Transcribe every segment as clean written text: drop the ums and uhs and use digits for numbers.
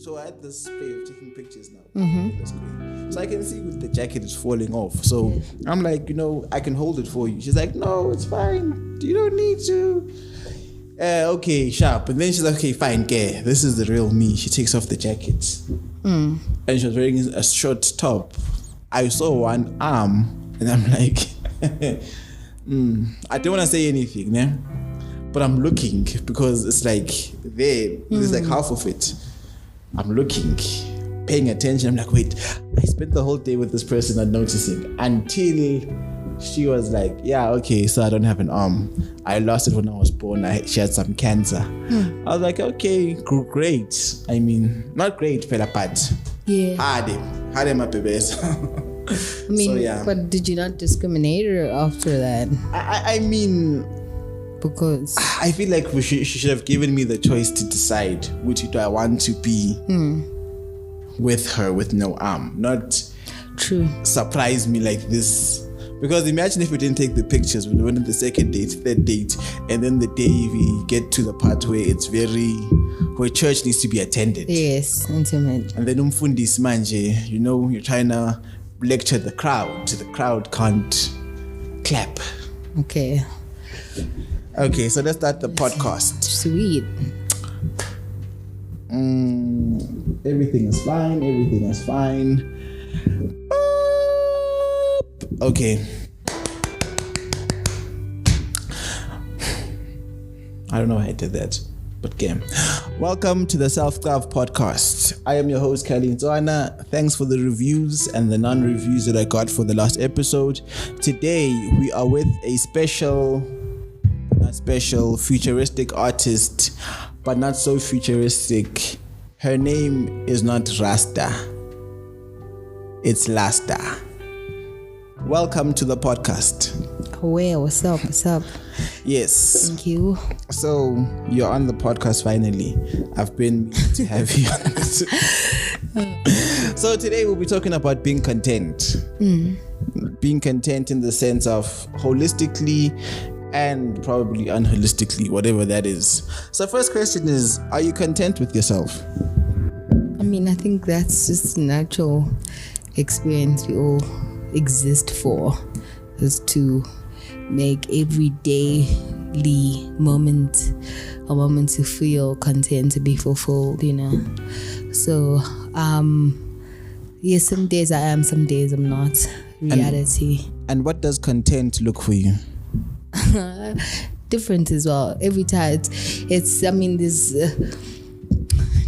So I had this spray of taking pictures now. Mm-hmm. So I can see with the jacket is falling off. So I'm like, I can hold it for you. She's like, no, it's fine. You don't need to. Okay, sharp. And then she's like, okay, fine, okay. This is the real me. She takes off the jacket. And she was wearing a short top. I saw one arm and I'm like, I don't want to say anything, yeah? But I'm looking because it's like there's like half of it. I'm looking, paying attention. I'm like, wait, I spent the whole day with this person not noticing until she was like, yeah, okay, so I don't have an arm. I lost it when I was born. She had some cancer. I was like, okay, great. I mean, not great, fella, but hard my babies. I mean, so, yeah. But did you not discriminate her after that? I mean, because I feel like she should have given me the choice to decide which do I want to be with her with no arm, not true surprise me like this. Because imagine if we didn't take the pictures, we went on the second date, third date, and then the day we get to the part where where church needs to be attended. Yes, intimate. And then umfundisi manje, you're trying to lecture the crowd. The crowd can't clap. Okay, so let's start the podcast. Sweet. Everything is fine. Okay. I don't know how I did that, but game. Welcome to the Self-Love Podcast. I am your host, Kelly Nzwana. Thanks for the reviews and the non-reviews that I got for the last episode. Today, we are with a futuristic artist, but not so futuristic. Her name is not Rasta. It's uLasta. Welcome to the podcast. Well, what's up? Yes. Thank you. So, you're on the podcast finally. I've been meaning to have you on this. So, today we'll be talking about being content. Being content in the sense of holistically and probably unholistically, whatever that is. So, first question is, are you content with yourself? I mean, I think that's just a natural experience we all exist for, is to make every daily moment a moment to feel content, to be fulfilled, So yes, some days I am, some days I'm not. Reality. And what does content look for you? Different as well. Every time it's this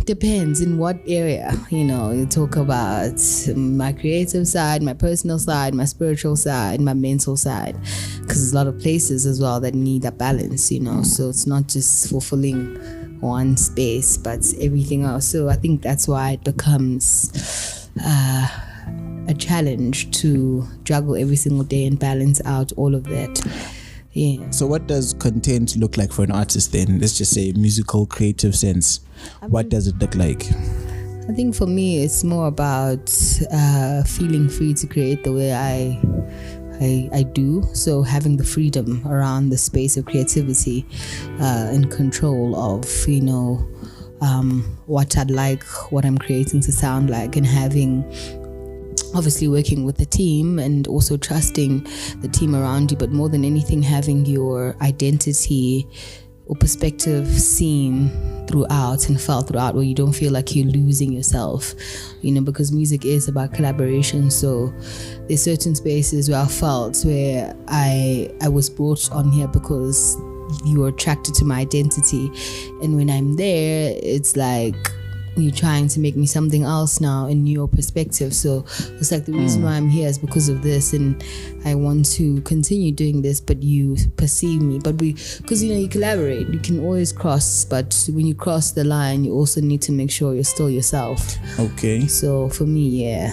depends in what area. You talk about my creative side, my personal side, my spiritual side, my mental side, because there's a lot of places as well that need a balance, so it's not just fulfilling one space but everything else. So I think that's why it becomes a challenge to juggle every single day and balance out all of that. Yeah. So what does content look like for an artist then? Let's just say musical, creative sense. What does it look like? I think for me it's more about feeling free to create the way I do. So having the freedom around the space of creativity and control of, what I'd like, what I'm creating to sound like, and having obviously working with the team and also trusting the team around you, but more than anything having your identity or perspective seen throughout and felt throughout, where you don't feel like you're losing yourself, because music is about collaboration. So there's certain spaces where I felt where I was brought on here because you were attracted to my identity, and when I'm there it's like you're trying to make me something else now in your perspective. So it's like the reason why I'm here is because of this, and I want to continue doing this, but you perceive me. But because you collaborate, you can always cross, but when you cross the line you also need to make sure you're still yourself. Okay. So for me, yeah.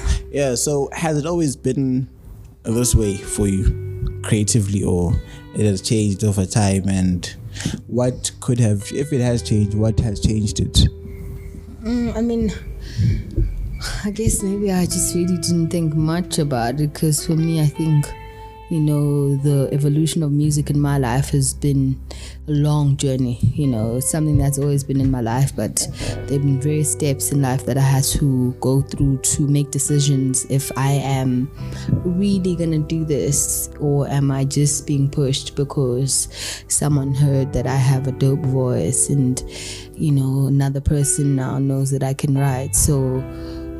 So has it always been this way for you creatively, or it has changed over time? And what could have, if it has changed, what has changed it? I guess maybe I just really didn't think much about it, because for me, I think you know, the evolution of music in my life has been a long journey. You know, it's something that's always been in my life, but there have been various steps in life that I had to go through to make decisions if I am really gonna do this, or am I just being pushed because someone heard that I have a dope voice and, you know, another person now knows that I can write. So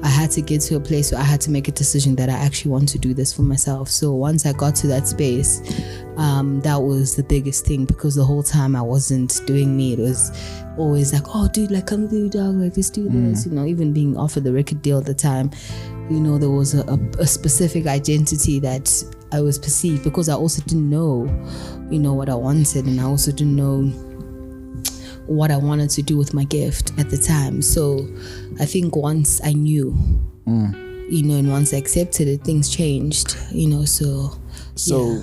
I had to get to a place where I had to make a decision that I actually want to do this for myself. So once I got to that space, that was the biggest thing, because the whole time I wasn't doing me. It was always like, oh dude, like come through, dog, like let's do this. You know, even being offered the record deal at the time, you know, there was a specific identity that I was perceived, because I also didn't know, you know, what I wanted, and I also didn't know what I wanted to do with my gift at the time. So I think once I knew, you know, and once I accepted it, things changed, you know. So yeah.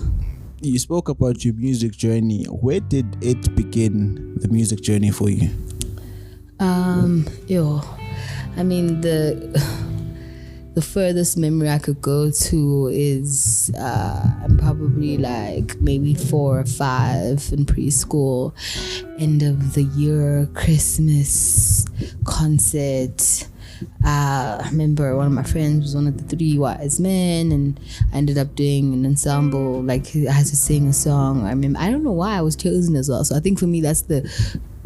You spoke about your music journey. Where did it begin, the music journey for you? I mean, the furthest memory I could go to is I'm probably like maybe 4 or 5 in preschool, end of the year, Christmas concert. I remember one of my friends was one of the 3 wise men, and I ended up doing an ensemble. Like I had to sing a song. I don't know why I was chosen as well. So I think for me that's the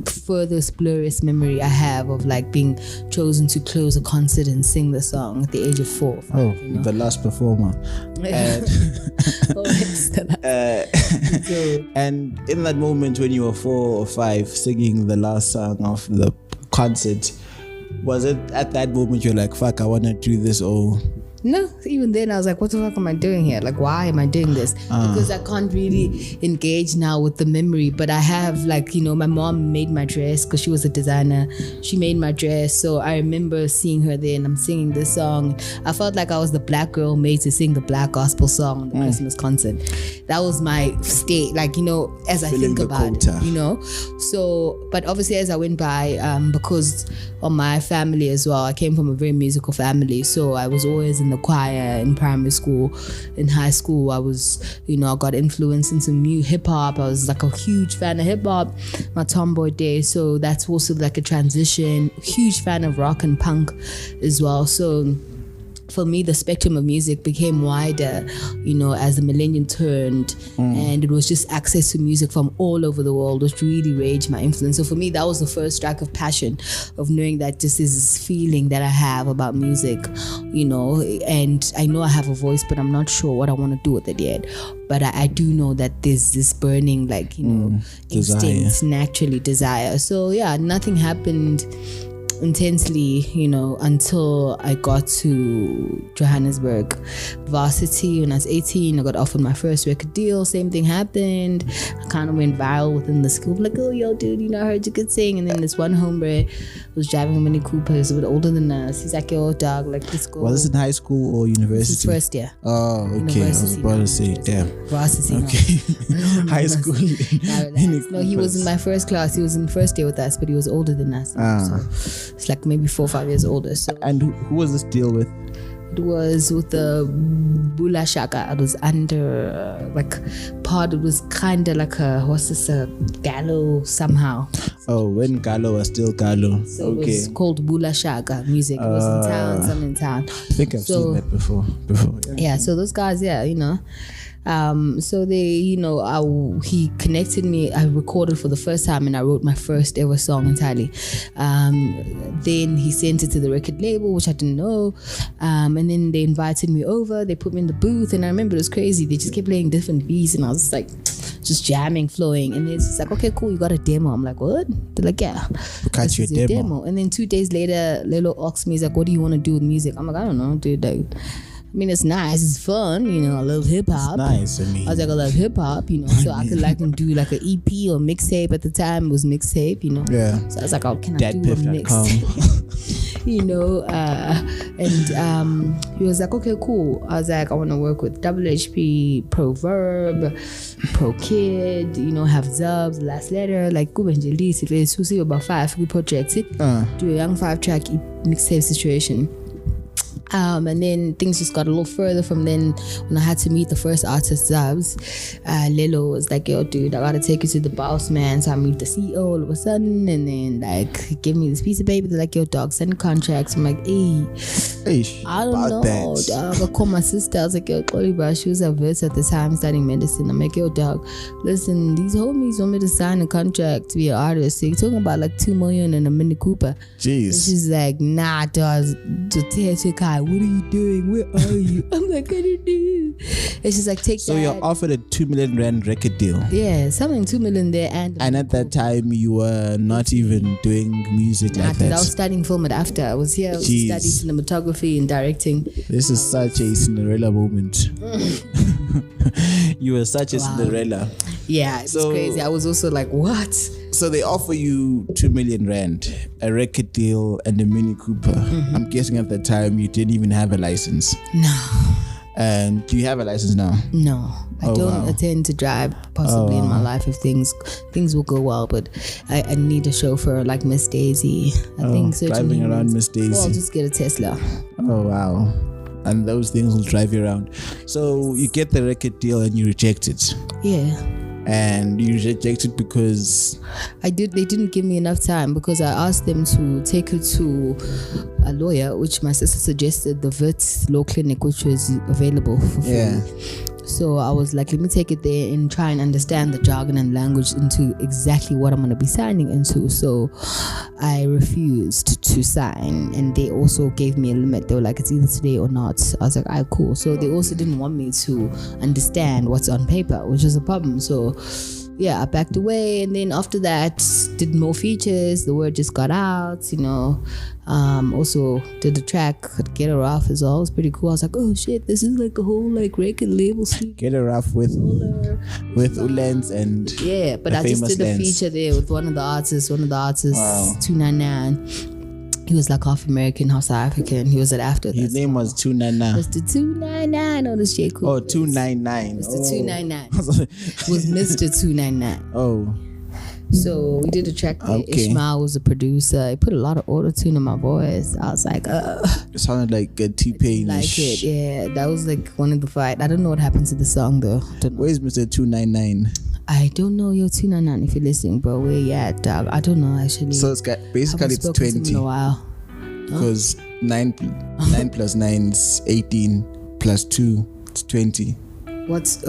furthest blurriest memory I have of like being chosen to close a concert and sing the song at the age of 4 or 5. Oh, you know? the last performer. And in that moment when you were 4 or 5 singing the last song of the concert, was it at that moment you're like, fuck, I want to do this? Or no, even then I was like, what the fuck am I doing here? Like, why am I doing this? Because I can't really engage now with the memory. But I have, like, you know, my mom made my dress because she was a designer. She made my dress. So I remember seeing her there and I'm singing this song. I felt like I was the black girl made to sing the black gospel song on the Christmas concert. That was my state, like, you know, as I think about it, you know. So, but obviously as I went by, because of my family as well, I came from a very musical family. So I was always in the choir in primary school. In high school, I was, you know, I got influenced into new hip-hop. I was like a huge fan of hip-hop, my tomboy days. So that's also like a transition. Huge fan of rock and punk as well. So for me, the spectrum of music became wider, you know, as the millennium turned, and it was just access to music from all over the world, which really raised my influence. So for me, that was the first strike of passion, of knowing that this is this feeling that I have about music, you know, and I know I have a voice, but I'm not sure what I want to do with it yet. But I do know that there's this burning, like, you know, instinct, naturally desire. So yeah, nothing happened intensely, you know, until I got to Johannesburg varsity when I was 18. I got offered my first record deal. Same thing happened. I kind of went viral within the school, like, oh yo dude, you know, I heard you could sing. And then this one hombre was driving a Mini Cooper, he was a bit older than us. He's like, yo dog, like, let's go. Was this in high school or university? This is first year. Oh, okay. I was about to say, damn. Varsity. Okay. High school. No, he was in my first class. He was in first year with us, but he was older than us. So it's like maybe 4 or 5 years older. So. And who was this deal with? It was with the uLasta. It was under like part. It was kind of like a gallo somehow. Oh, when gallo was still gallo. So it was called uLasta music. It was in town, some in town. I think I've seen that before. Yeah. So those guys, yeah, you know. So they, you know, he connected me. I recorded for the first time and I wrote my first ever song entirely. Then he sent it to the record label, which I didn't know. And then they invited me over. They put me in the booth, and I remember it was crazy. They just kept playing different beats, and I was just like, just jamming, flowing. And it's just like, okay, cool, you got a demo. I'm like, what? They're like, yeah, this is your demo. And then 2 days later, Lelo asked me, he's like, what do you want to do with music? I'm like, I don't know, dude. Like, I mean, it's nice, it's fun, you know, I love hip-hop. It's nice, I mean. I was like, I love hip-hop, you know, so I could like do like an EP or mixtape. At the time, it was mixtape, you know. Yeah. So I was like, oh, can I do a mixtape? You know, and he was like, okay, cool. I was like, I want to work with WHP, Proverb, Pro Kid, you know, have Zubs, Last Letter, like Kubenjelis, if it's about 5 projects, do a young 5-track mixtape situation. And then things just got a little further from then. When I had to meet the first artist, Zabs, Lilo was like, yo, dude, I gotta take you to the boss, man. So I meet the CEO all of a sudden, and then like give me this piece of paper. They're like, yo, dog, send contracts. I'm like, hey, I don't know, dog. I called my sister. I was like, yo, bro, she was at Verts at the time studying medicine. I'm like, yo, dog, listen, these homies want me to sign a contract to be an artist. So you're talking about like 2 million in a Mini Cooper. Jeez. And she's like, nah, dog, what are you doing? Where are you? I'm like, I don't know. And she's like, take so that. you're offered a 2 million rand record deal. Yeah, something 2 million there. And at that time, you were not even doing music like that. I was studying film at after. I was here. I was studying cinematography and directing. This is such a Cinderella moment. You were such a Cinderella. Yeah, it was crazy. I was also like, what? So they offer you 2 million rand, a record deal, and a Mini Cooper. I'm guessing at the time you didn't even have a license. No. And do you have a license now? No, I don't intend to drive possibly in my life if things will go well. But I need a chauffeur like Miss Daisy. I think driving around Miss Daisy. Well, I'll just get a Tesla. Oh wow. And those things will drive you around. So you get the record deal and you reject it. Yeah. And you reject it because they didn't give me enough time, because I asked them to take her to a lawyer, which my sister suggested, the Wits Law Clinic, which was available for free. Yeah. So I was like, let me take it there and try and understand the jargon and language into exactly what I'm going to be signing into. So I refused to sign, and they also gave me a limit. They were like, it's either today or not. I was like, alright, cool. So they also didn't want me to understand what's on paper, which is a problem. So yeah, I backed away, and then after that did more features. The word just got out, also did the track Get Her Off as well. It was pretty cool. I was like, oh shit, this is like a whole like record label suite. Get Her Off with uLasta and but I just did a feature there with one of the artists, wow. 299. He was like half American, half South African. He was at after. His name was 299. Mr. 299. Oh, this shit cool. Oh, 299. Mr. 299. Was Mr. 299. Oh. So we did a track there. Okay. Ishmael was the producer. He put a lot of auto-tune in my voice. I was like, It sounded like a T-Pain. Like it, yeah. That was like one of the fight. I don't know what happened to the song though. Where's Mr. 299? I don't know your 299 if you're listening, bro. Where you at, dog? I don't know actually. So it's got, basically it's 20. In a while. Because 9 plus 9 is 18 plus 2 it's 20. What is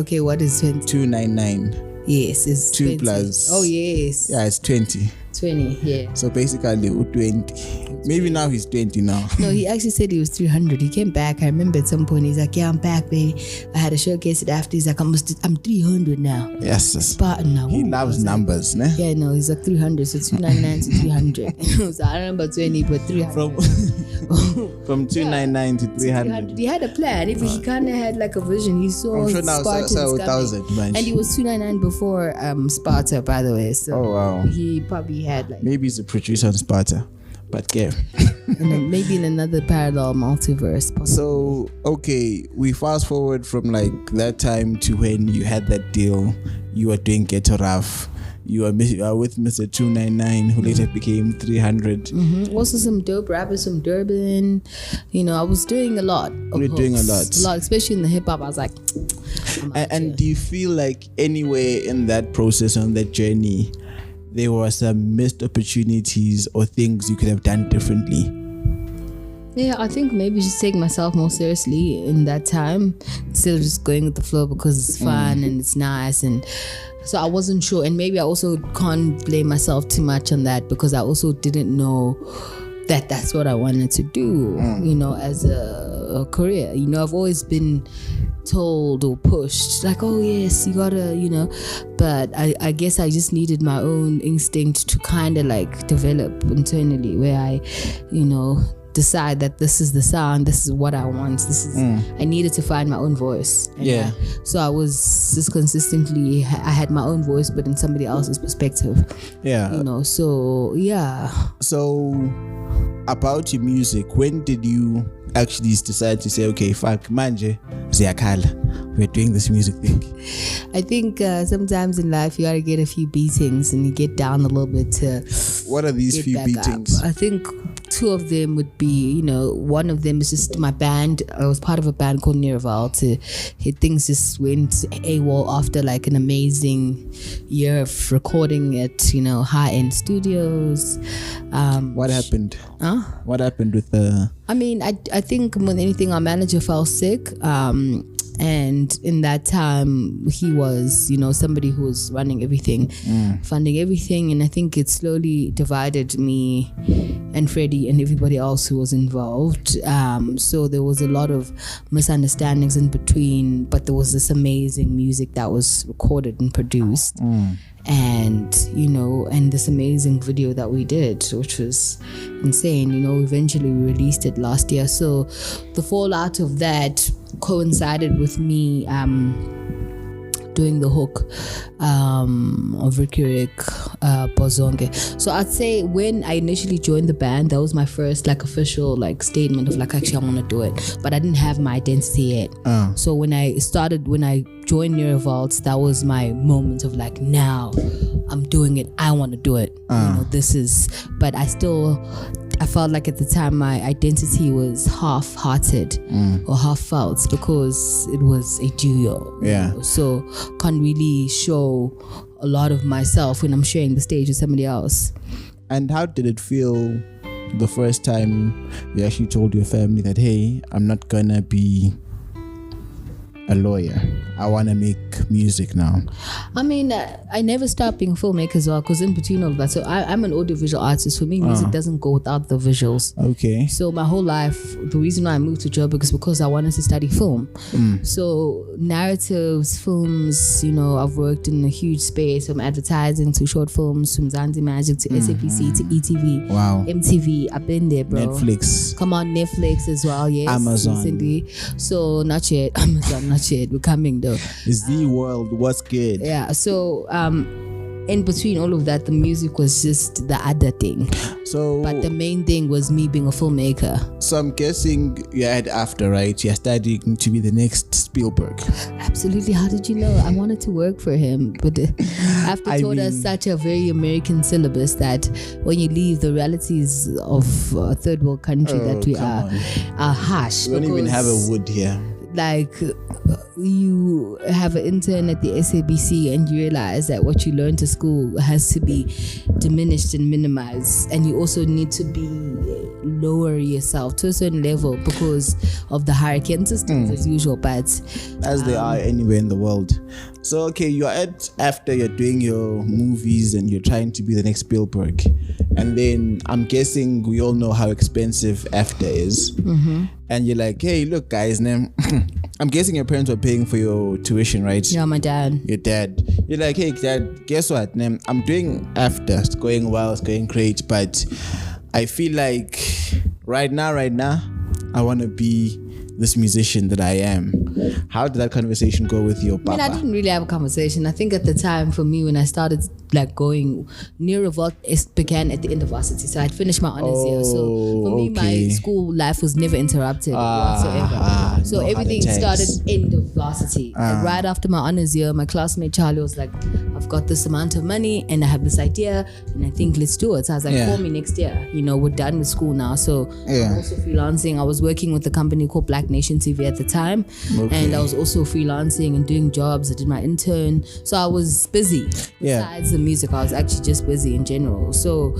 20? 299. Yes, it's 2 20. plus. Oh yes. Yeah, it's 20. 20, yeah. So basically 20. Maybe now he's 20 now. No, he actually said he was 300. He came back. I remember at some point he's like, yeah, I'm back, baby. I had a showcase it after. He's like, I'm 300 now. Yes. Spartan now. He loves numbers, like, ne? Yeah, no, he's like 300. So 299 to 300. So I don't know about 20, but 300. From 299 to 300. He had a plan. If he kind of had like a vision, he saw I'm sure now Spartans so 1,000, man. And he was 299 before Sparta, by the way. So wow. He probably had like, maybe he's a producer on Sparta, but yeah. And then maybe in another parallel multiverse. Possibly. So okay, we fast forward from like that time to when you had that deal. You were doing Get Rough. You are with Mr. 299, who later became 300. Also some dope rappers from Durban. I was doing a lot. You're doing a lot, especially in the hip hop. I was like, and do you feel like anywhere in that process, on that journey, there were some missed opportunities or things you could have done differently? Yeah, I think maybe just take myself more seriously in that time instead of just going with the flow because it's fun and it's nice. And so I wasn't sure, and maybe I also can't blame myself too much on that because I also didn't know that that's what I wanted to do, as a career. I've always been told or pushed like, oh yes, you gotta, but I guess I just needed my own instinct to kind of like develop internally where I, decide that this is the sound, this is what I want, this is I needed to find my own voice. And so I was just consistently, I had my own voice but in somebody else's perspective. So about your music, when did you actually decide to say, okay, fuck manje ziyakhala, we're doing this music thing? I think sometimes in life you gotta get a few beatings and you get down a little bit to. What are these few beatings? Up. I think two of them would be, one of them is just my band. I was part of a band called Niraval. Things just went AWOL after like an amazing year of recording at, high-end studios. What happened? What happened with the... I think more than anything, our manager fell sick. And in that time, he was, somebody who was running everything, funding everything. And I think it slowly divided me and Freddie and everybody else who was involved. So there was a lot of misunderstandings in between, but there was this amazing music that was recorded and produced. And and this amazing video that we did, which was insane. Eventually we released it last year. So the fallout of that coincided with me doing the hook of Riky Rick, Zonke. So I'd say when I initially joined the band, that was my first official statement of actually I want to do it, but I didn't have my identity yet. So when I joined Niraval, that was my moment of now I'm doing it, I want to do it. But I felt like at the time my identity was half-hearted or half-felt because it was a duo. Yeah. So can't really show a lot of myself when I'm sharing the stage with somebody else. And how did it feel the first time you actually told your family that, hey, I'm not gonna be a lawyer, I want to make music now? I never stopped being a filmmaker as well, because in between all of that, so I'm an audiovisual artist. For me, music doesn't go without the visuals. Okay. So my whole life, the reason why I moved to Joburg is because I wanted to study film. So narratives, films, I've worked in a huge space, from advertising to short films, from Zanzi Magic to SAPC to ETV. Wow. MTV, I've been there, bro. Netflix. Come on, Netflix as well, yes. Amazon. Recently. So not yet, Amazon, not yet. We're coming though. Is the world, what's good? Yeah, so in between all of that, the music was just the other thing. But the main thing was me being a filmmaker. So I'm guessing you had after, right? You're studying to be the next Spielberg. Absolutely. How did you know? I wanted to work for him, but after taught us such a very American syllabus that when you leave, the realities of a third world country that we are harsh. We don't even have a wood here. You have an intern at the SABC and you realize that what you learned to school has to be diminished and minimized, and you also need to be lower yourself to a certain level because of the hierarchy and systems as usual, but as they are anywhere in the world. So okay, you're after you're doing your movies and you're trying to be the next Spielberg, and then I'm guessing we all know how expensive after is, and you're like, hey, look guys, I'm guessing your parents were paying for your tuition, right? Yeah, my dad. Your dad. You're like, hey dad, guess what? I'm doing after. It's going well, it's going great, but I feel like right now, I want to be this musician that I am. How did that conversation go with your papa? I didn't really have a conversation. I think at the time for me, when I started going near Revolt, it began at the end of varsity. So I'd finished my honors year. So for me, my school life was never interrupted whatsoever. So everything started end of varsity. Like right after my honors year, my classmate Charlie was like, I've got this amount of money and I have this idea and I think let's do it. So I was like, call me next year. We're done with school now. So I'm also freelancing. I was working with a company called Black Nation TV at the time, and I was also freelancing and doing jobs. I did my intern, so I was busy. Besides the music, I was actually just busy in general. So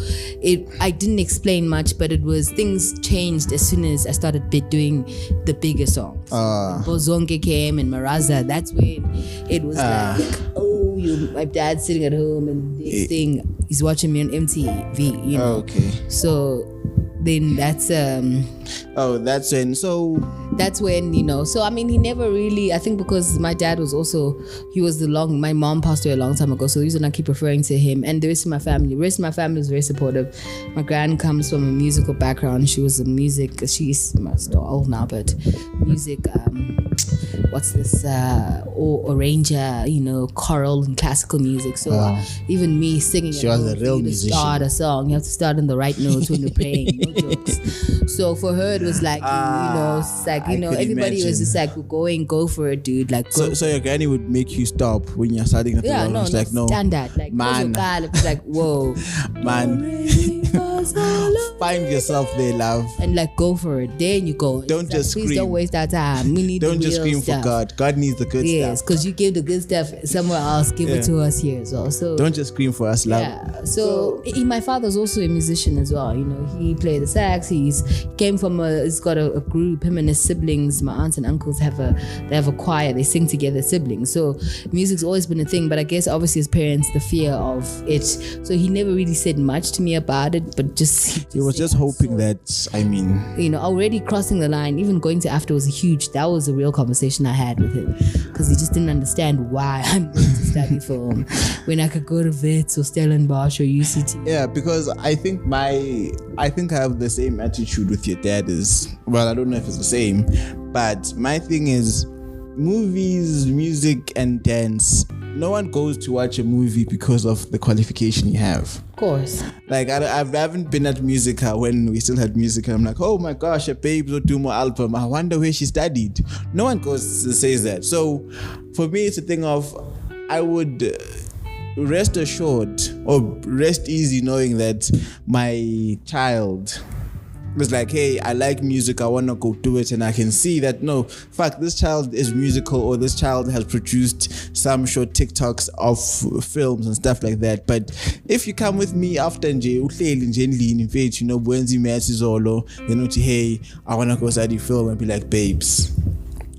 I didn't explain much, but it was, things changed as soon as I started doing the bigger songs. Zonke came and Maraza. That's when it was my dad's sitting at home and this thing he's watching me on MTV. So then that's when so I mean, he never really, I think because my dad was also, my mom passed away a long time ago, so the reason I keep referring to him, and the rest of my family was very supportive. My gran comes from a musical background. She was she's still old now, but music arranger, choral and classical music. So even me singing, she was a real musician. To start a song, you have to start on the right notes when you're praying. No jokes. So for her, it was like, it's like, everybody was just like, go for it, dude. Like, so your granny would make you stop when you're starting at the wrong. Like, no, standard. Like, man. It's like, whoa, man. Find yourself there, love. And like go for it. Then you go. Don't just please scream. Don't waste our time. We need Don't the just real scream stuff. for God. God needs the good Yes, stuff. because you give the good stuff somewhere else. Give it to us here as well. So don't just scream for us, love. yeah. So my father's also a musician as well. You know, he played the sax. He came from he's got a group. Him and his siblings, my aunts and uncles have a choir. They sing together, siblings. So music's always been a thing. But I guess obviously his parents, the fear of it. So he never really said much to me about it. But he was just hoping that, you know, already crossing the line, even going to AFTA that was a real conversation I had with him, because he just didn't understand why I'm going to study film when I could go to Wits or Stellenbosch or UCT. Yeah, because I think I have the same attitude with your dad is, well, I don't know if it's the same, but my thing is movies, music and dance. No one goes to watch a movie because of the qualification you have. Of course. Like I haven't been at Musica when we still had Musica. I'm like, oh my gosh, a Babes Odumo album. I wonder where she studied. No one says that. So for me, it's a thing of I would rest assured or rest easy knowing that my child was like, hey, I like music, I want to go do it, and I can see that no, fuck, this child is musical, or this child has produced some short TikToks of films and stuff like that. But if you come with me after nje uhleli nje endlini mfethu, you know, bwenzi maths izolo, then uthi, hey, I want to go study film, and be like, babes,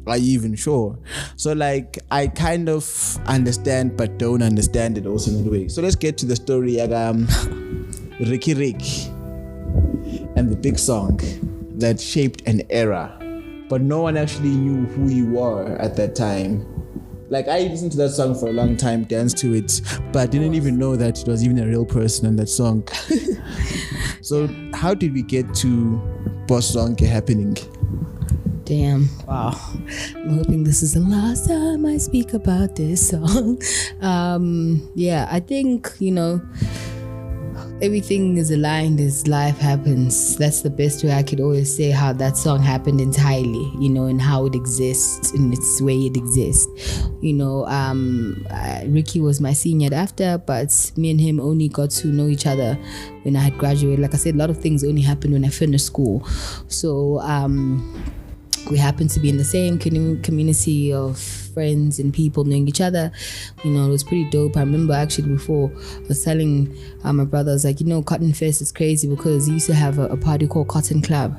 are you even sure? So like I kind of understand but don't understand it also in a way. So let's get to the story. Riky Rick and the big song that shaped an era, but no one actually knew who you were at that time. Like I listened to that song for a long time, danced to it, but I didn't even know that it was even a real person in that song. So how did we get to Boss Zonke happening? Damn. Wow. I'm hoping this is the last time I speak about this song. Yeah, I think, you know, everything is aligned as life happens. That's the best way I could always say how that song happened entirely, you know, and how it exists in its way it exists. You know, Ricky was my senior after, but me and him only got to know each other when I had graduated. Like I said, a lot of things only happened when I finished school. So, we happened to be in the same community of friends and people knowing each other. You know, it was pretty dope. I remember actually before I was telling my brother, I was like, you know, Cotton Fest is crazy because he used to have a party called Cotton Club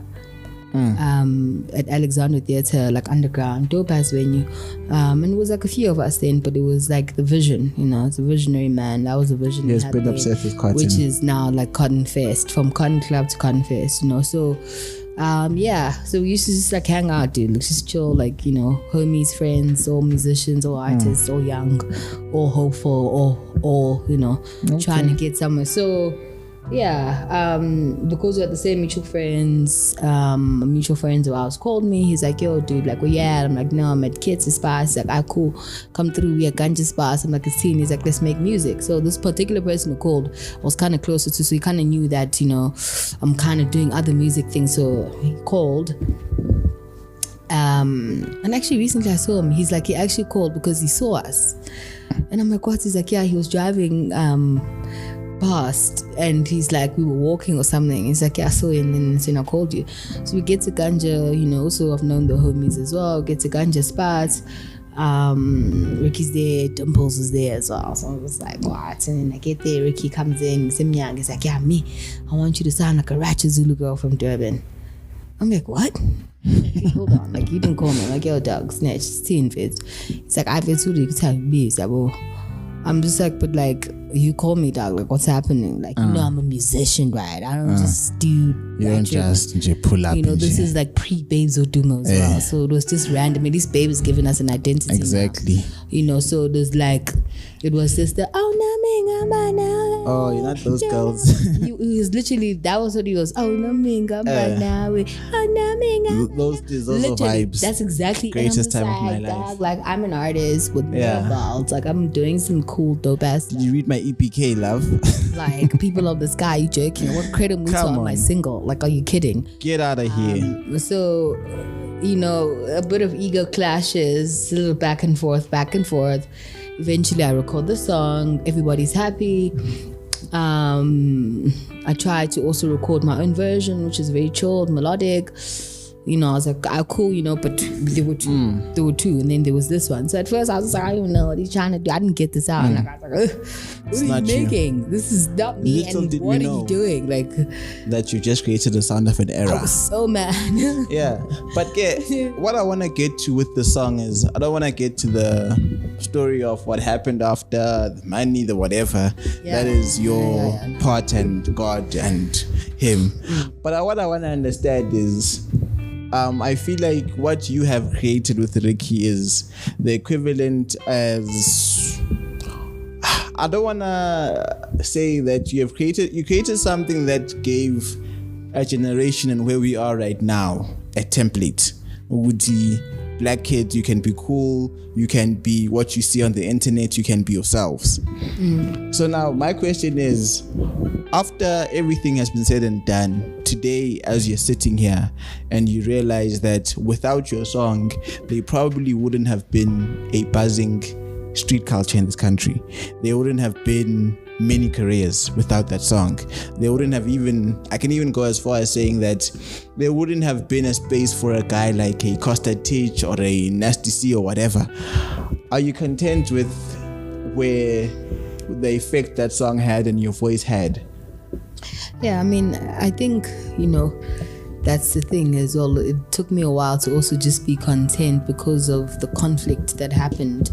at Alexander Theatre, like underground, dope ass venue. And it was like a few of us then, but it was like the vision, you know, it's a visionary man. That was the vision. Yes, been obsessed with Cotton. Which is now like Cotton Fest, from Cotton Club to Cotton Fest, you know. So yeah, so we used to just like hang out, dude, like just chill, like, you know, homies, friends, all musicians, all artists, all young, all hopeful, all you know, trying to get somewhere. So yeah, because we had the same mutual friends, mutual friends of ours called me. He's like, yo, dude, like, where you at? I'm like, no, I'm at Kids' Spa. He's like, cool, come through, we at Ganja Spa. I'm like, it's teen. He's like, let's make music. So this particular person who called I was kind of closer to, so he kind of knew that, you know, I'm kind of doing other music things. So he called. And actually recently I saw him. He's like, he actually called because he saw us. And I'm like, what? He's like, yeah, he was driving past and he's like, we were walking or something. He's like, yeah, I saw you, and then I called you. So we get to Ganja, you know, so I've known the homies as well. Get to Ganja spots. Ricky's there, Dimples is there as well. So I was like, what? And then I get there, Ricky comes in, he's like, yeah, me, I want you to sound like a ratchet Zulu girl from Durban. I'm like, what? Hold on, like, you didn't call me. I'm like, yo, dog, snatch, it's teen fits. It's like, I feel too, you can tell me. It's like, well, I'm just like, but like, you call me, dog, like, what's happening? Like, you know, I'm a musician, right? I don't just do, you don't just pull up, you know, this is like pre-Babes Odumo as well. So it was just random, and this babe is giving us an identity exactly now. You know, so there's like, it was just the oh, you're not those girls. He was literally, that was what he was. Oh, no, minga, those vibes. That's exactly greatest time of my life. Like, I'm an artist with balls. Like, I'm doing some cool dope ass stuff. Did you read my EPK, love? Like, People of the Sky, you joking? What credit moves on my single? Like, are you kidding? Get out of here. So, you know, a bit of ego clashes, a little back and forth. Eventually I record the song, everybody's happy. I tried to also record my own version, which is very chilled, melodic. I was like, cool, but there were two. There were two, and then there was this one. So at first I was like, I don't know what he's trying to do. I didn't get this out. Like, I was like, what are you making? This is not me. Little and did what we are know you doing? Like, that you just created the sound of an era. I was so mad. Yeah, but what I want to get to with the song is, I don't want to get to the story of what happened after, the money, the whatever. That is your part and God and him. But what I want to understand is, I feel like what you have created with Riky is the equivalent as, I don't want to say that you created something that gave a generation and where we are right now a template. With the black kids, you can be cool, you can be what you see on the internet, you can be yourselves. So now my question is, after everything has been said and done, today as you're sitting here and you realize that without your song, there probably wouldn't have been a buzzing street culture in this country. There wouldn't have been many careers without that song. There wouldn't have I can even go as far as saying that there wouldn't have been a space for a guy like a Costa Teach or a Nasty C or whatever. Are you content with where the effect that song had and your voice had? Yeah, I mean, I think, that's the thing as well. It took me a while to also just be content because of the conflict that happened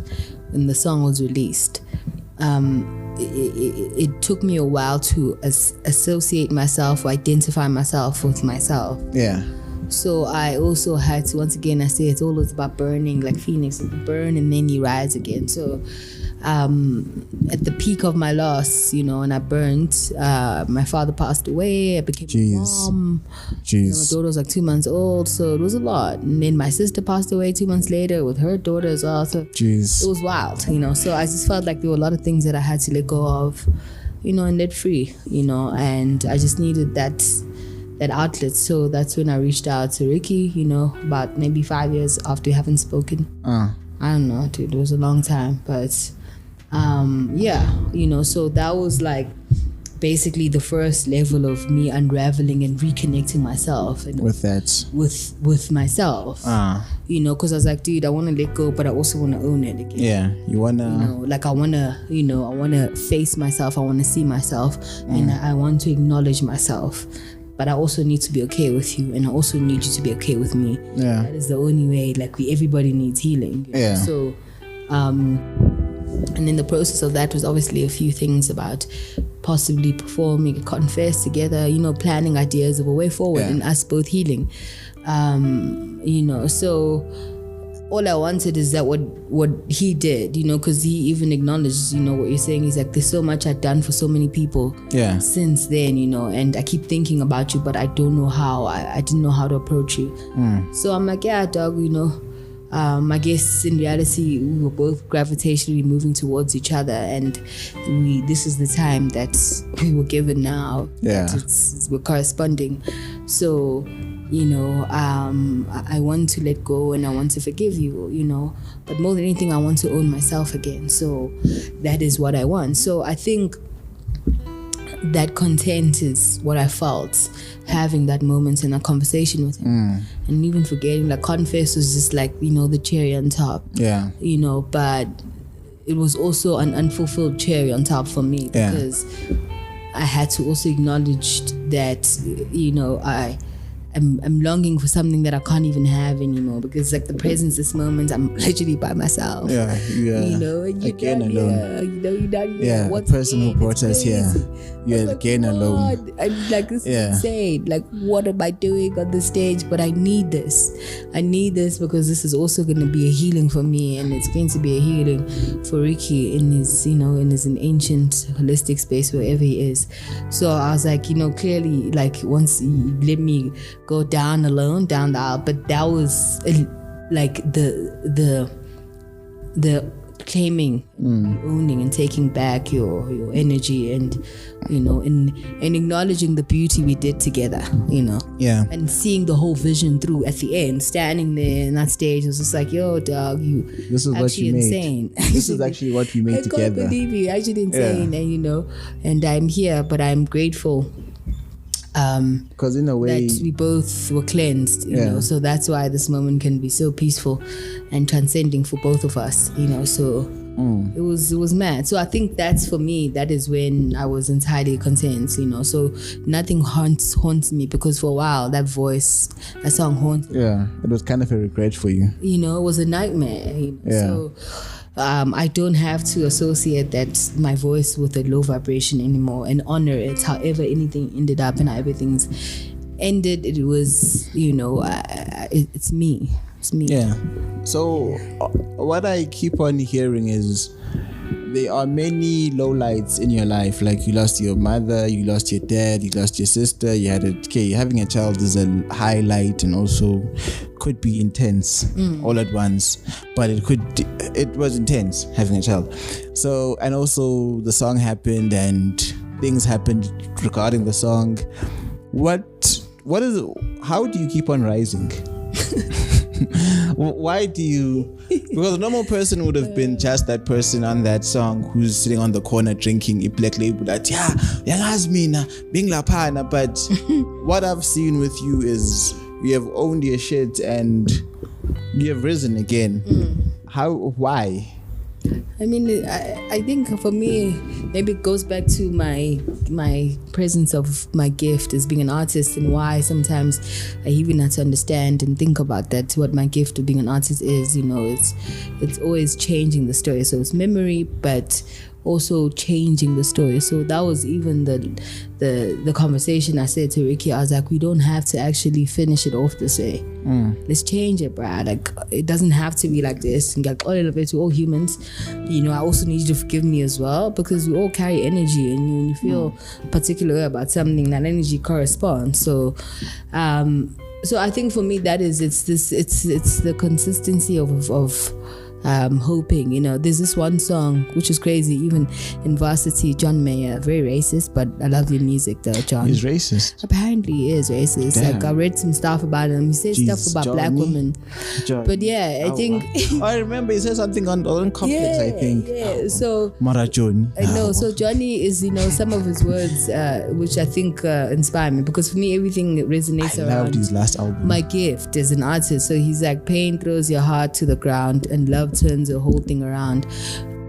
when the song was released. It took me a while to associate myself or identify myself with myself. Yeah. So I also had to, once again, I say it's always about burning, like Phoenix, burn and then you rise again. So at the peak of my loss, and I burned, my father passed away, I became a mom. My daughter was like 2 months old, so it was a lot. And then my sister passed away 2 months later with her daughter as well. So it was wild, so I just felt like there were a lot of things that I had to let go of, and let free, and I just needed that outlet. So that's when I reached out to Riky, about maybe 5 years after we haven't spoken. I don't know, dude, it was a long time, but so that was like basically the first level of me unraveling and reconnecting myself and with myself. Because I was like, dude, I want to let go, but I also want to own it again. Yeah, you want to I want to face myself, I want to see myself, and I want to acknowledge myself. But I also need to be okay with you, and I also need you to be okay with me. Yeah, that is the only way. Like everybody needs healing. Yeah. So, and then the process of that was obviously a few things about possibly performing a cotton fest together. Planning ideas of a way forward, and us both healing. So all I wanted is that what he did, because he even acknowledged, what you're saying. He's like, there's so much I've done for so many people since then, and I keep thinking about you, but I don't know how. I didn't know how to approach you. So I'm like, yeah, dog, I guess in reality we were both gravitationally moving towards each other, and this is the time that we were given now. Yeah, we're corresponding. So I want to let go and I want to forgive you, but more than anything, I want to own myself again. So that is what I want. So I think that content is what I felt having that moment in a conversation with him, and even forgetting that Confess was just like, the cherry on top. Yeah. But it was also an unfulfilled cherry on top for me, because I had to also acknowledge that, I'm longing for something that I can't even have anymore, because like the presence this moment, I'm literally by myself. Yeah. And you're again not alone. Here, you're not here. Yeah, the person who brought us here. You're again alone. I'm like, this is insane. Like, what am I doing on the stage? But I need this. I need this because this is also going to be a healing for me, and it's going to be a healing for Riky in his, in an ancient holistic space wherever he is. So I was like, clearly, like once he let me go down alone, down the aisle, but that was like the claiming, owning and taking back your energy, and and acknowledging the beauty we did together, and seeing the whole vision through at the end, standing there in that stage. It was just like, yo, dog, this is what you insane. Made. This is actually what we made together. I can't believe you, actually insane. And and I'm here, but I'm grateful Because in a way, that we both were cleansed, you know. So that's why this moment can be so peaceful and transcending for both of us, you know. So it was mad. So I think that's, for me, that is when I was entirely content, you know. So nothing haunts me, because for a while that song haunted me. Yeah, it was kind of a regret for you. You know, it was a nightmare. You know? So I don't have to associate that my voice with a low vibration anymore, and honor it. However anything ended up and how everything's ended, it was, you know, it's me. It's me. Yeah. So what I keep on hearing is there are many lowlights in your life. Like, you lost your mother, you lost your dad, you lost your sister, you had having a child is a highlight, and also could be intense all at once, but it was intense having a child. So, and also the song happened and things happened regarding the song. How do you keep on rising? Why do you? Because a normal person would have been just that person on that song who's sitting on the corner drinking a black label that being lapana. But what I've seen with you is you have owned your shit and you have risen again. Why? I mean, I think for me, maybe it goes back to my presence of my gift as being an artist, and why sometimes I even have to understand and think about that, what my gift of being an artist is. You know, it's always changing the story. So it's memory, but also changing the story. So that was even the conversation I said to Ricky. I was like, we don't have to actually finish it off this way. Let's change it, bruh. Like, it doesn't have to be like this. And like, all of it, we're all humans. You know, I also need you to forgive me as well, because we all carry energy, and when you feel particular about something, that energy corresponds. So I think for me, that is, it's the consistency of hoping. You know, there's this one song which is crazy, even in Varsity, John Mayer, very racist, but I love your music though, John. He's racist. Apparently he is racist. Damn. Like, I read some stuff about him. He says stuff about Johnny, black women. But yeah, I think I remember he said something on Complex, I think. Yeah. So Mara Johnny. No, so Johnny is, you know, some of his words which I think inspire me, because for me everything resonates around. I loved his last album. My gift as an artist. So he's like, pain throws your heart to the ground and love turns the whole thing around.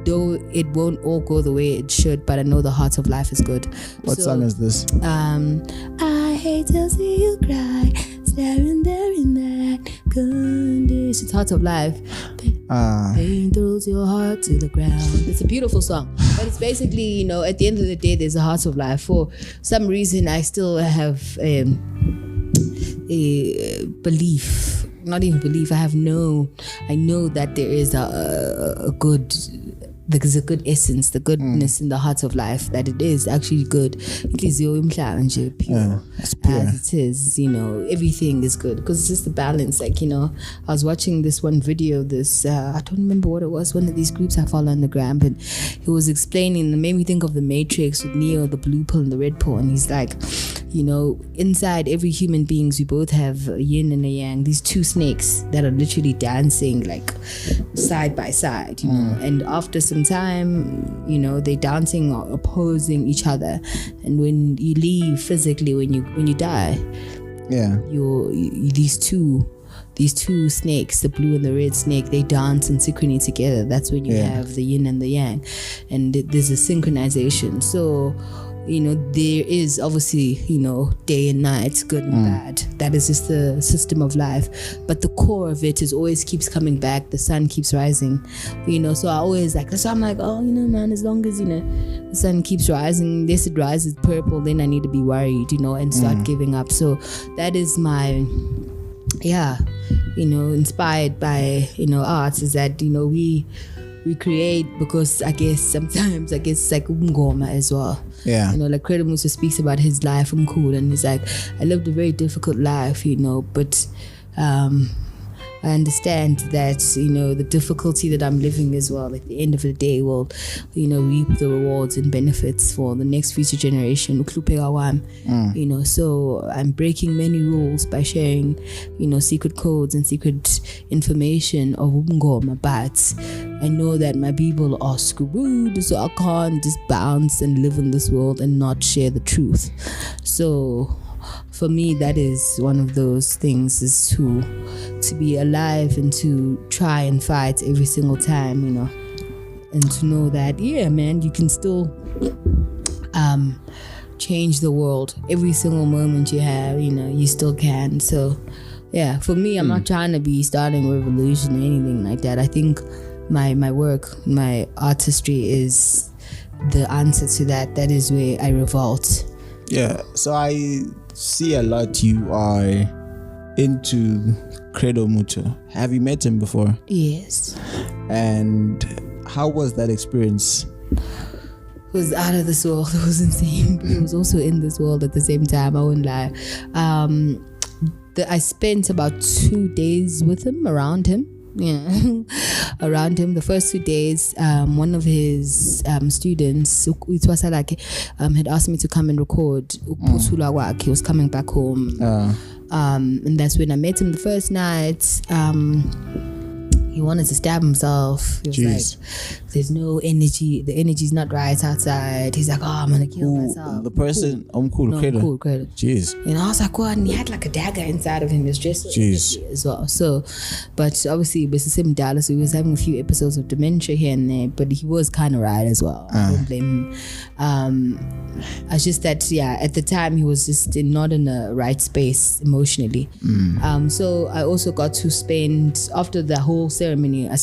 Though it won't all go the way it should, but I know the heart of life is good. What song is this? I hate to see you cry, staring there in that condition. It's Heart of Life. Pain throws your heart to the ground. It's a beautiful song, but it's basically, you know, at the end of the day, there's a heart of life. For some reason, I still have a belief. Not even belief. I know that there is a good. There's a good essence, the goodness in the heart of life, that it is actually good. It is pure it's pure. As it is, you know, everything is good, because it's just the balance. Like, you know, I was watching this one video, I don't remember what it was, one of these groups I follow on the gram, but he was explaining, it made me think of the Matrix with Neo, the blue pill and the red pill, and he's like, you know, inside every human beings, we both have a yin and a yang, these two snakes that are literally dancing like side by side, you know, and after some time, you know, they're dancing or opposing each other, and when you leave physically, when you die, these two snakes, the blue and the red snake, they dance in synchrony together. That's when you have the yin and the yang, and there's a synchronization. So, you know, there is obviously, you know, day and night, good and bad. That is just the system of life. But the core of it is always keeps coming back. The sun keeps rising, you know. So I always like, so I'm like, oh, you know, man, as long as, you know, the sun keeps rising, this it rises purple, then I need to be worried, you know, and start giving up. So that is my, you know, inspired by, you know, arts, is that, you know, we create because I guess sometimes it's like umngoma as well. Yeah. You know, like Credo Musa speaks about his life, cool, and he's like, I lived a very difficult life, you know, but I understand that, you know, the difficulty that I'm living as well, at the end of the day, will, you know, reap the rewards and benefits for the next future generation. You know, so I'm breaking many rules by sharing, you know, secret codes and secret information of Umngoma, but I know that my people are screwed, so I can't just bounce and live in this world and not share the truth. So for me, that is one of those things, is to be alive and to try and fight every single time, you know, and to know that, yeah, man, you can still change the world every single moment you have, you know, you still can. So yeah, for me, I'm not trying to be starting a revolution or anything like that. I think my work, my artistry is the answer to that. That is where I revolt. Yeah, so I see a lot you are into Credo Mucho. Have you met him before? Yes. And how was that experience? It was out of this world. It was insane. But it was also in this world at the same time. I wouldn't lie. I spent about 2 days with him, around him. Yeah, around him. The first 2 days, one of his students, had asked me to come and record. He was coming back home, and that's when I met him the first night. He wanted to stab himself. He was like, there's no energy. The energy's not right outside. He's like, oh, I'm going to kill myself. The person, cool. Jeez. You know, I was like, what? And he had like a dagger inside of him. He was dressed as well. So, but obviously, it was the same Dallas. So he was having a few episodes of dementia here and there, but he was kind of right as well. I don't blame him. It's just that, yeah, at the time, he was just not in the right space emotionally. So I also got to spend, after the whole ceremony, I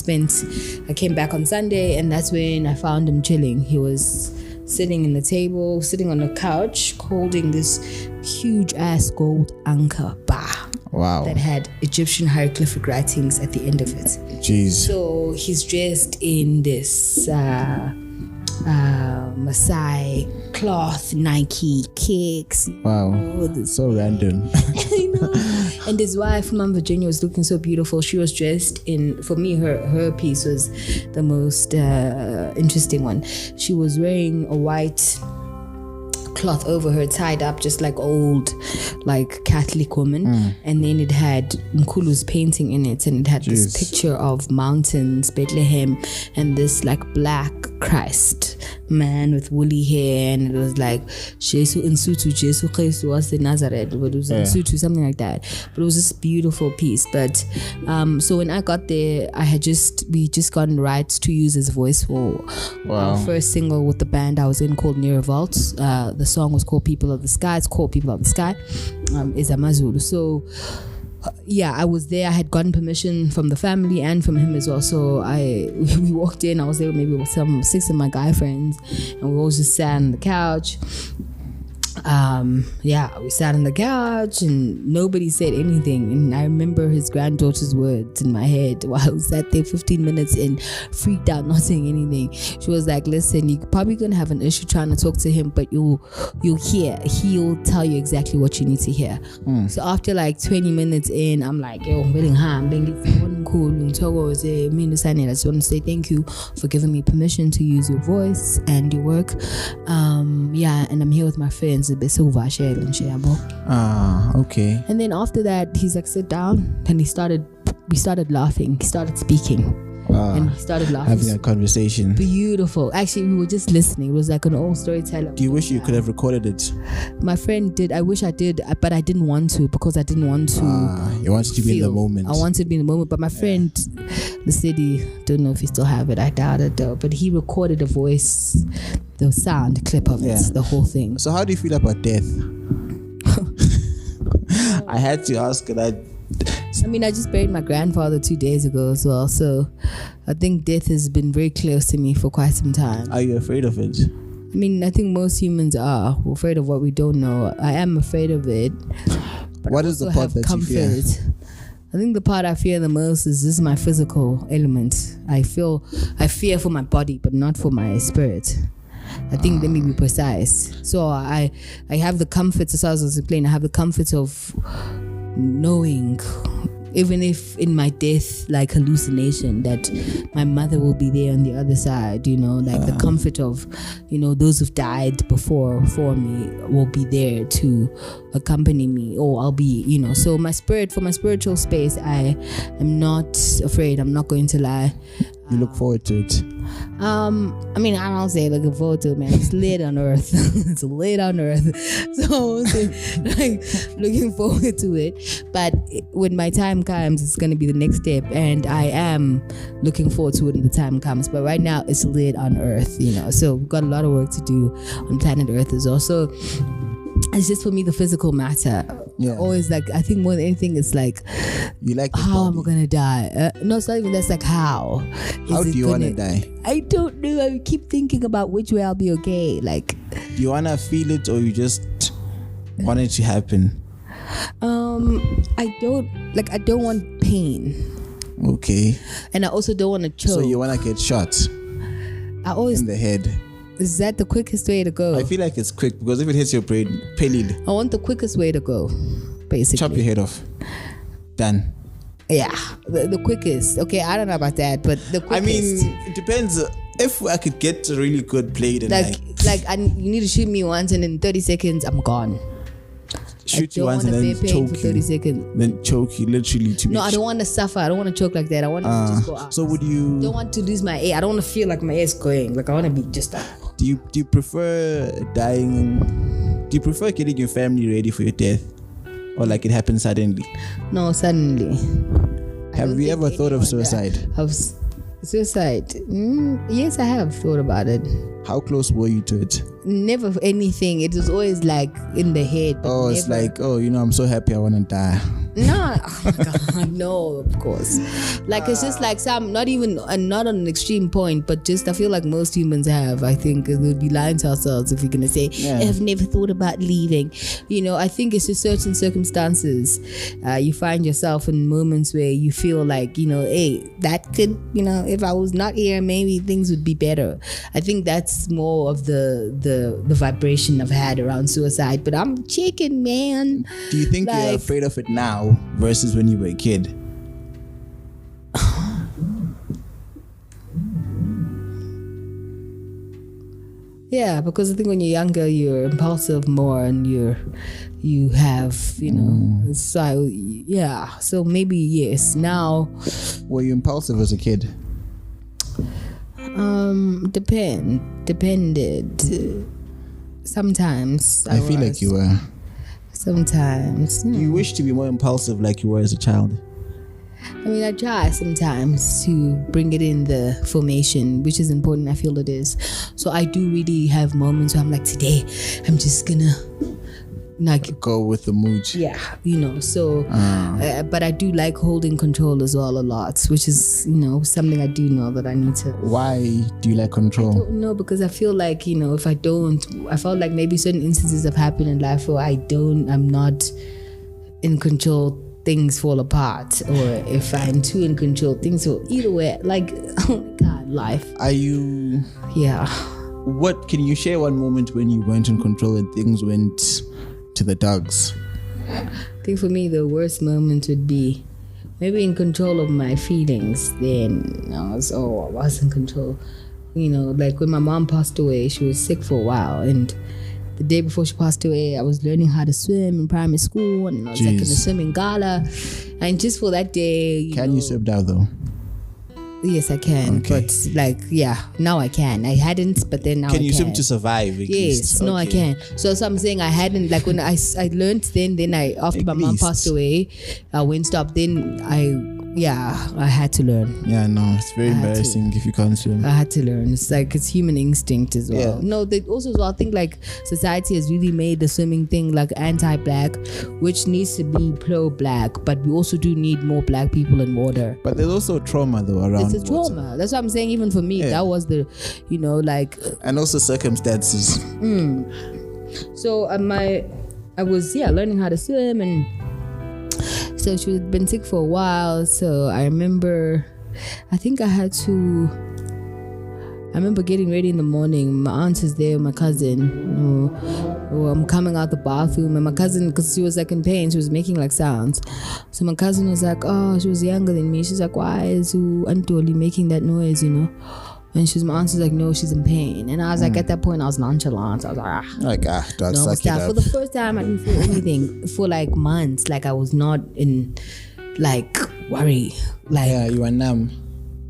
came back on Sunday, and that's when I found him chilling. He was sitting on the couch, holding this huge ass gold anchor bar. Wow. That had Egyptian hieroglyphic writings at the end of it. Jeez. So he's dressed in this Maasai cloth, Nike kicks. Wow. So random. I know. And his wife, Mom Virginia, was looking so beautiful. She was dressed in, for me, her piece was the most interesting one. She was wearing a white cloth over her, tied up just like old, like Catholic woman, and then it had Nkulu's painting in it, and it had this picture of mountains, Bethlehem, and this like black Christ man with woolly hair, and it was like Jesu Nsutu, Jesu Christ was in Nazareth, but it was Nsutu, something like that. But it was this beautiful piece. But so when I got there, we just gotten rights to use his voice for our first single with the band I was in called Near Revolt. The song was called People of the Sky. It's called People of the Sky. Is Amazulu. So yeah, I was there. I had gotten permission from the family and from him as well. So we walked in. I was there maybe with some 6 of my guy friends, and we all just sat on the couch. We sat on the couch and nobody said anything. And I remember his granddaughter's words in my head while I was sat there 15 minutes and freaked out, not saying anything. She was like, listen, you're probably going to have an issue trying to talk to him, but you'll hear. He'll tell you exactly what you need to hear. So after like 20 minutes in, I'm like, yo, I'm getting high. I'm being cool. I just want to say thank you for giving me permission to use your voice and your work. And I'm here with my friends. Okay. And then after that, he's like, sit down, and we started laughing. He started speaking. And he started laughing. Having a conversation. Beautiful. Actually, we were just listening. It was like an old storyteller. Do you wish you could have recorded it? My friend did. I wish I did, but I didn't want to, because I didn't want to. You wanted to be in the moment. I wanted to be in the moment. But my friend, the city, don't know if he still have it. I doubt it though. But he recorded a voice, the sound clip of it, the whole thing. So how do you feel about death? I had to ask that. I mean, I just buried my grandfather 2 days ago as well, so I think death has been very close to me for quite some time. Are you afraid of it? I mean, I think most humans are. We're afraid of what we don't know. I am afraid of it. But what is the part that you fear? I think the part I fear the most is just my physical element. I fear for my body, but not for my spirit. I think, let me be precise. So I have the comforts, as I was explaining, I have the comforts of knowing, even if in my death, like hallucination, that my mother will be there on the other side, you know, like the comfort of, you know, those who've died for me will be there to accompany me, or I'll be, you know. So for my spiritual space, I am not afraid. I'm not going to lie. You look forward to it? I mean, I don't say looking forward to it, man. It's lit on earth. It's lit on earth. So like looking forward to it. But when my time comes, it's gonna be the next step, and I am looking forward to it when the time comes. But right now, it's lit on earth, you know. So we've got a lot of work to do on planet Earth as well. So it's just for me the physical matter. Yeah. Always like, I think more than anything, it's like, you like how am I gonna die? No, it's not even that's like how. How do you want to die? I don't know. I keep thinking about which way I'll be okay. Like, do you wanna feel it, or you just want it to happen? I don't want pain. Okay. And I also don't want to choke. So you wanna get shot I always in the head? Is that the quickest way to go? I feel like it's quick, because if it hits your brain, pelid. I want the quickest way to go, basically. Chop your head off. Done. Yeah, the quickest. Okay, I don't know about that, but the quickest. I mean, it depends. If I could get a really good blade and you need to shoot me once, and in 30 seconds I'm gone. Shoot you once and then choke for 30 you. seconds. Then choke you literally to No, I don't want to suffer. I don't want to choke like that. I want to just go out. So would you? I don't want to lose my air. I don't want to feel like my air is going. Like, I want to be just. Do you prefer dying? Do you prefer getting your family ready for your death, or like it happens suddenly? No, suddenly. Have you ever thought of suicide? Suicide? Yes, I have thought about it. How close were you to it? Never anything. It was always like in the head. Oh, it's like, I'm so happy I want to die. No, oh my God, no, of course. Like, it's just like not on an extreme point, but just I feel like most humans have. I think it would be lying to ourselves if we're gonna say, I've never thought about leaving. You know, I think it's just certain circumstances. You find yourself in moments where you feel like, hey, that could, if I was not here, maybe things would be better. I think that's more of the vibration I've had around suicide. But I'm chicken, man. Do you think you're afraid of it now versus when you were a kid? Yeah, because I think when you're younger, you're impulsive more, and you have, so yeah. So maybe yes. Now, were you impulsive as a kid? Depended. Sometimes I feel like you were. Sometimes. Do you wish to be more impulsive like you were as a child? I mean, I try sometimes to bring it in the formation, which is important. I feel it is. So I do really have moments where I'm like, today, I'm just gonna go with the mood. Yeah, so but I do like holding control as well a lot, which is something I do know that I need to. Why do you like control? I don't know, because I feel like if I don't, I felt like maybe certain instances have happened in life where I'm not in control, things fall apart, or if I'm too in control, things will either way, like, oh my God, life. Are you? Yeah. What can you share one moment when you weren't in control and things went to the dogs? I think for me the worst moment would be maybe in control of my feelings. Then I was in control. Like when my mom passed away, she was sick for a while, and the day before she passed away, I was learning how to swim in primary school, and I was like in the swimming gala, and just for that day. Can you swim now though? Yes, I can. Okay. But now I can. I hadn't, but then now can you swim to survive? Yes, no, I can. So I'm saying I hadn't, like when I learned then after my mom passed away, I went stop. Then I had to learn. Yeah, no, it's very embarrassing if you can't swim. I had to learn. It's human instinct as well. Yeah. No, I think like society has really made the swimming thing like anti-black, which needs to be pro-black, but we also do need more black people in water. But there's also trauma though around. It's a trauma. Water. That's what I'm saying. Even for me, that was the, and also circumstances. So I was learning how to swim, and so she had been sick for a while. So I remember getting ready in the morning. My aunt is there, my cousin. I'm coming out the bathroom, and my cousin, because she was like in pain, she was making like sounds. So my cousin was like, she was younger than me. She's like, why is Antoli making that noise, And my aunt was like, no, she's in pain. And I was like, at that point, I was nonchalant. I was like, dog, suck it up. For the first time, I didn't feel anything for like months. Like I was not in like worry. Like, you were numb.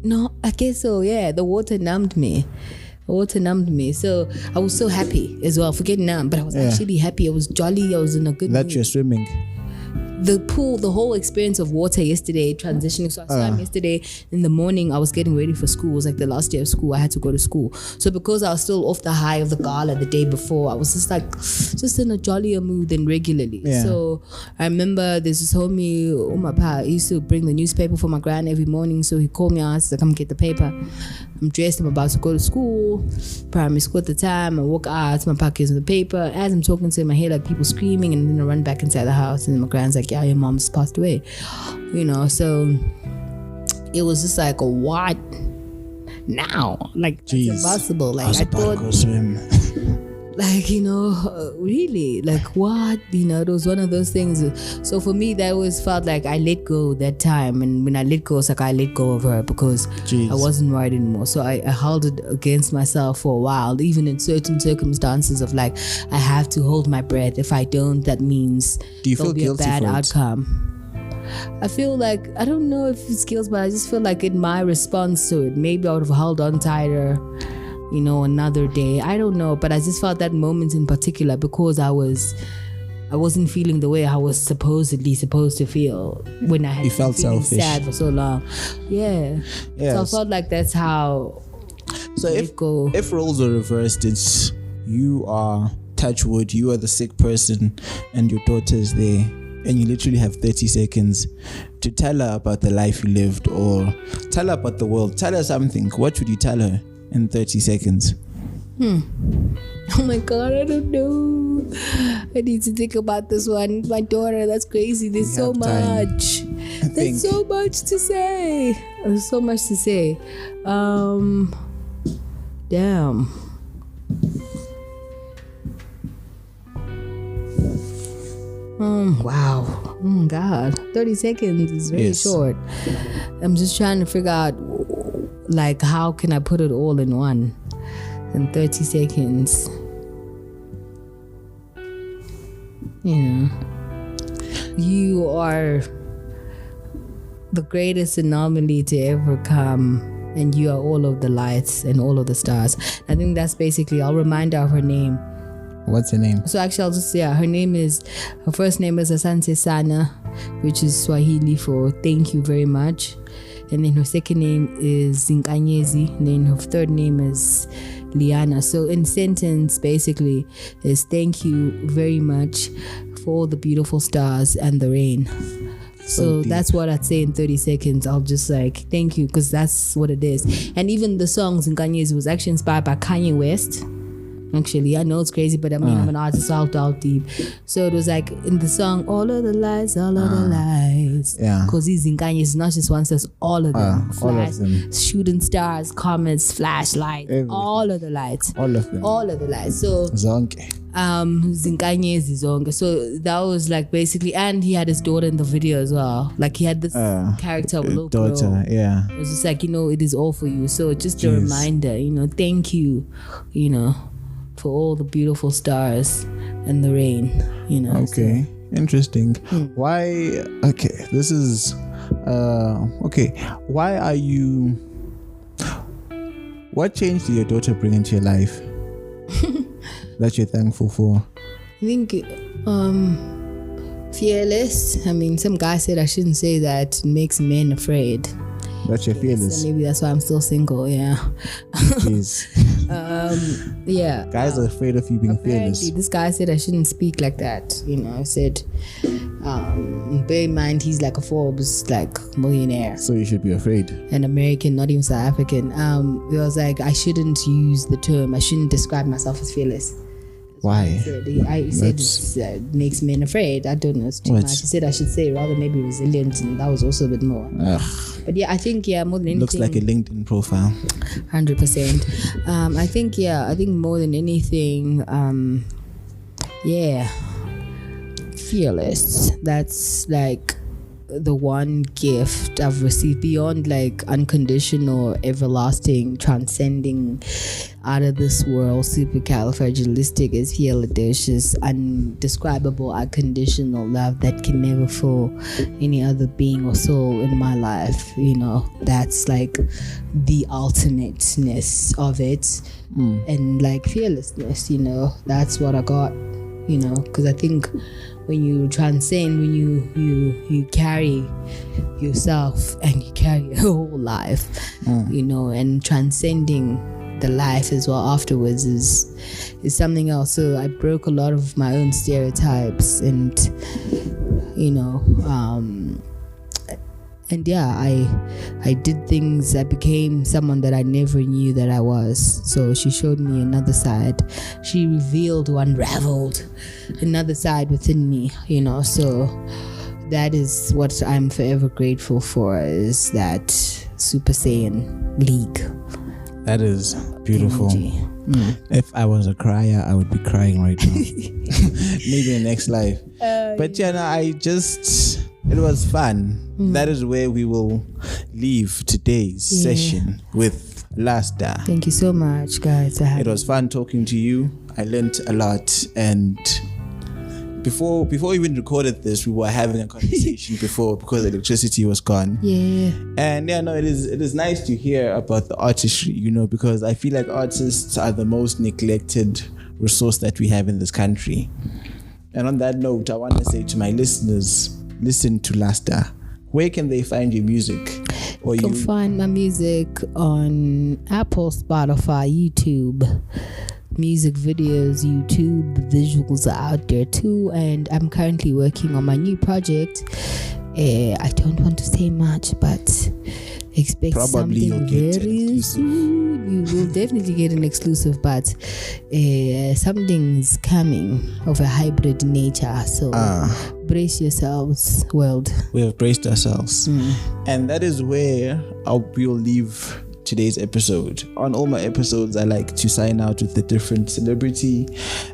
No, I guess so, yeah. The water numbed me. So I was so happy as well, forgetting numb, but I was actually happy. I was jolly. I was in a good mood. That you're swimming. The pool, the whole experience of water yesterday, transitioning. So I swam yesterday in the morning. I was getting ready for school. It was like the last day of school. I had to go to school. So because I was still off the high of the gala the day before, I was just in a jollier mood than regularly. Yeah. So I remember there's this homie, Umapa, he used to bring the newspaper for my gran every morning. So he called me out to come get the paper. I'm dressed, I'm about to go to school, primary school at the time. I walk out, my pockets in the paper. As I'm talking to him, I hear like people screaming, and then I run back inside the house, and then my grand's like, yeah, your mom's passed away. So it was just like, what now? Like, Jeez, it's impossible. Like, I thought, go swim. like, really, like, what? It was one of those things. So for me, that always felt like I let go that time. And when I let go, it's like I let go of her because Jeez. I wasn't right anymore. So I held it against myself for a while, even in certain circumstances of like, I have to hold my breath. If I don't, that means Do you feel there'll be a guilty bad for outcome. I feel like, I don't know if it's guilt, but I just feel like in my response to it, maybe I would have held on tighter, another day. I don't know, but I just felt that moment in particular because I wasn't feeling the way I was supposedly supposed to feel when I had been feeling sad for so long. Yeah. Yes. So I felt like that's how. So if roles are reversed, it's you are, touch wood, you are the sick person and your daughter's there, and you literally have 30 seconds to tell her about the life you lived or tell her about the world. Tell her something. What would you tell her in 30 seconds? Oh my God, I don't know. I need to think about this one. My daughter, that's crazy. There's so much. There's so much to say. There's so much to say. Damn. Wow. Oh God. 30 seconds is very short. I'm just trying to figure out, like, how can I put it all in one? In 30 seconds. You are the greatest anomaly to ever come, and you are all of the lights and all of the stars. I think that's basically, I'll remind her of her name. What's her name? So actually, I'll just say her first name is Asante Sana, which is Swahili for thank you very much. And then her second name is Zinkanyezi. And then her third name is Liana. So in sentence, basically, is thank you very much for all the beautiful stars and the rain. So that's what I'd say in 30 seconds. I'll just like, thank you, because that's what it is. And even the song Zinkanyezi was actually inspired by Kanye West. Actually, I know it's crazy, but I mean, I'm an artist, so I'll dive deep. So it was like in the song, all of the lights. Yeah. Because these in Kanye is not just one, says all of them. Shooting stars, comets, flashlight, all of the lights. All of the lights. So Zonke. Zinkanye is Zonke. So that was like basically, and he had his daughter in the video as well. Like he had this character of a little daughter, girl. Yeah. It was just like, it is all for you. So just a reminder, thank you, for all the beautiful stars and the rain, Okay, so. Interesting. Why? Okay, this is why are you? What change did your daughter bring into your life that you're thankful for? I think fearless. I mean, some guy said I shouldn't say that. It makes men afraid. But you're fearless. So maybe that's why I'm still single. Yeah. Jeez. Yeah. Guys are afraid of you being fearless. This guy said I shouldn't speak like that. I said, bear in mind he's like a Forbes millionaire. So you should be afraid. An American, not even South African. It was like I shouldn't use the term. I shouldn't describe myself as fearless. Why? I said it makes men afraid. I don't know. It's too much. I said I should say rather maybe resilient, and that was also a bit more. But yeah, I think more than anything. Looks like a LinkedIn profile. 100%. I think more than anything, fearless. That's like the one gift I've received beyond like unconditional, everlasting, transcending out of this world, supercalifragilisticexpialidocious, undescribable, unconditional love that can never fool any other being or soul in my life. That's like the ultimateness of it. And like fearlessness, that's what I got, because I think when you transcend, when you carry yourself and you carry your whole life, and transcending the life as well afterwards is something else. So I broke a lot of my own stereotypes, and I did things. I became someone that I never knew that I was. So she showed me another side. She revealed or unraveled another side within me, so that is what I'm forever grateful for, is that Super Saiyan League. That is beautiful. If I was a crier, I would be crying right now. Maybe in the next life. But it was fun. That is where we will leave today's session with uLasta. Thank you so much, guys. It was fun talking to you. I learned a lot, and before we even recorded this, we were having a conversation before, because electricity was gone. Yeah. And it is nice to hear about the artistry, because I feel like artists are the most neglected resource that we have in this country. And on that note, I want to say to my listeners, listen to uLasta. Where can they find your music? You can find my music on Apple, Spotify, YouTube. Music videos, YouTube, visuals are out there too, and I'm currently working on my new project. I don't want to say much, but expect probably something very soon. You will definitely get an exclusive, but something's coming of a hybrid nature. So brace yourselves, world. We have braced ourselves, and that is where we'll leave today's episode. On all my episodes, I like to sign out with a different celebrity,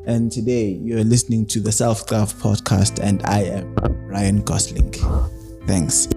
and today you're listening to the Self Graph podcast, and I am Ryan Gosling. Thanks.